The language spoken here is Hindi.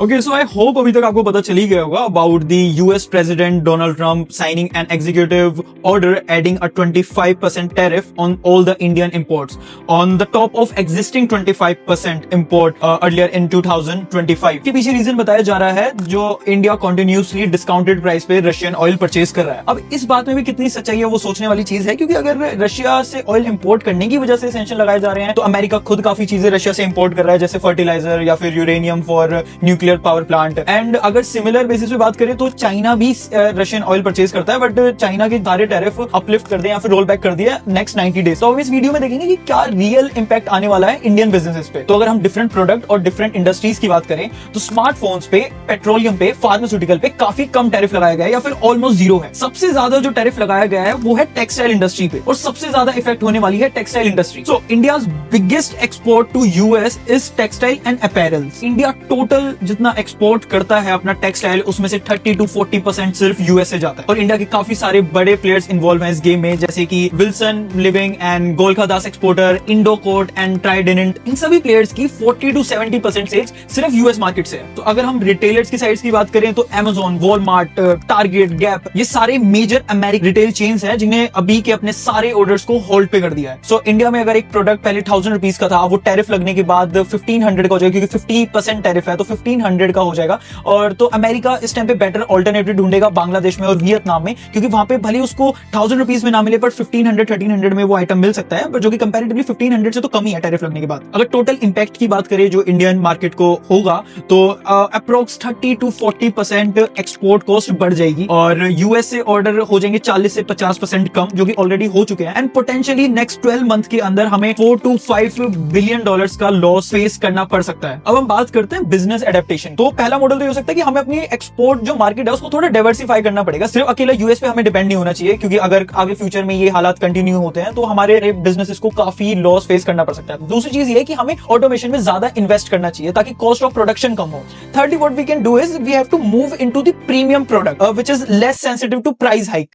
ओके, सो आई होप अभी तक आपको पता चली गया होगा about the US president Donald Trump signing an executive order adding a 25% tariff on all the Indian imports on the top of existing 25% import earlier in 2025 के पीछे रीजन बताया जा रहा है जो इंडिया कंटिन्यूअसली डिस्काउंटेड प्राइस पे रशियन ऑयल परचेज कर रहा है। अब इस बात में भी कितनी सच्चाई है वो सोचने वाली चीज है, क्योंकि अगर रशिया से ऑयल इंपोर्ट करने की वजह से सैंक्शन लगाए जा रहे हैं तो अमेरिका खुद काफी चीजें रशिया से इंपोर्ट कर रहा है, जैसे फर्टिलाइजर या फिर uranium for nuclear power plant. And अगर सिमिलर बेसिस पे बात करें तो चाइना भी रशियन ऑयल परचेज करता है, बट चाइना के सारे टैरिफ अपलिफ्ट कर दिए या फिर रोल बैक कर दिया नेक्स्ट 90 डेज। तो अब इस वीडियो में देखेंगे कि क्या रियल इंपैक्ट आने वाला है इंडियन बिजनेसेस पे। तो अगर हम डिफरेंट प्रोडक्ट और डिफरेंट इंडस्ट्रीज की बात करें तो स्मार्टफोन्स पे, पेट्रोलियम पे, फार्मास्यूटिकल पे काफी कम टैरिफ लगाया गया है या फिर ऑलमोस्ट जीरो है। सबसे ज्यादा जो टैरिफ लगाया गया है वो है टेक्सटाइल इंडस्ट्री पे, और सबसे ज्यादा इफेक्ट होने वाली है textile industry. So India's biggest export to US is textile and apparels. India total जितना एक्सपोर्ट करता है अपना टेक्सटाइल, उसमें से 30 to 40% सिर्फ यूएस से जाता है। और इंडिया के काफी सारे बड़े प्लेयर्स इन्वॉल्व हैं इस गेम में, जैसे कि Welspun living and Gokaldas exporter, Indocount and Trident. इन सभी प्लेयर्स की 40 to 70% सेल्स सिर्फ यूएस मार्केट से है। तो अगर हम रिटेलर्स की साइड्स की बात करें तो Amazon, वॉलमार्ट, टारगेट, गैप, ये सारे मेजर अमेरिकन रिटेल चेन्स हैं जिन्हें अभी के अपने सारे ऑर्डर्स को होल्ड पे कर दिया है। सो इंडिया में अगर एक प्रोडक्ट पहले 1000 रुपीज का था, वो टैरिफ लगने के बाद 1500 का हो जाएगा, क्योंकि 50% टैरिफ है तो 1500 का हो जाएगा। और तो अमेरिका इस टाइम पे बेटर ऑल्टरनेटिव ढूंढेगा बांग्लादेश में और वियतनाम में, क्योंकि वहां पे भले उसको 1000 रुपीज में ना मिले बट 1500-1300 में वो आइटम मिल सकता है, जो कि कंपैरेटिवली 1500 से तो कम ही है टैरिफ लगने के बाद। अगर टोटल इंपैक्ट की बात करें जो इंडियन मार्केट को होगा तो अप्रोक्स 30 to 40% एक्सपोर्ट कॉस्ट बढ़ जाएगी, और यूएस से ऑर्डर हो जाएंगे 40 से 50% कम, जो कि ऑलरेडी हो चुके हैं। एंड पोटेंशियली नेक्स्ट 12 मंथ के अंदर हमें $4 to 5 बिलियन का लॉस फेस करना पड़ सकता है। अब हम बात करते हैं बिजनेस एडेप्टेशन। तो पहला मॉडल तो हो सकता है कि हमें अपनी एक्सपोर्ट जो मार्केट है उसको थोड़ा डाइवर्सिफाई करना पड़ेगा। सिर्फ अकेला यूएस पे हमें डिपेंड नहीं होना चाहिए, क्योंकि अगर आगे फ्यूचर में ये हालात कंटिन्यू होते हैं तो हमारे बिजनेसेस को काफी लॉस फेस करना पड़ सकता है। दूसरी चीज ये है कि हमें ऑटोमेशन में ज्यादा इन्वेस्ट करना चाहिए ताकि कॉस्ट ऑफ प्रोडक्शन कम हो। Thirdly, what we can do is we have to move into the premium product, which is less sensitive to price hike.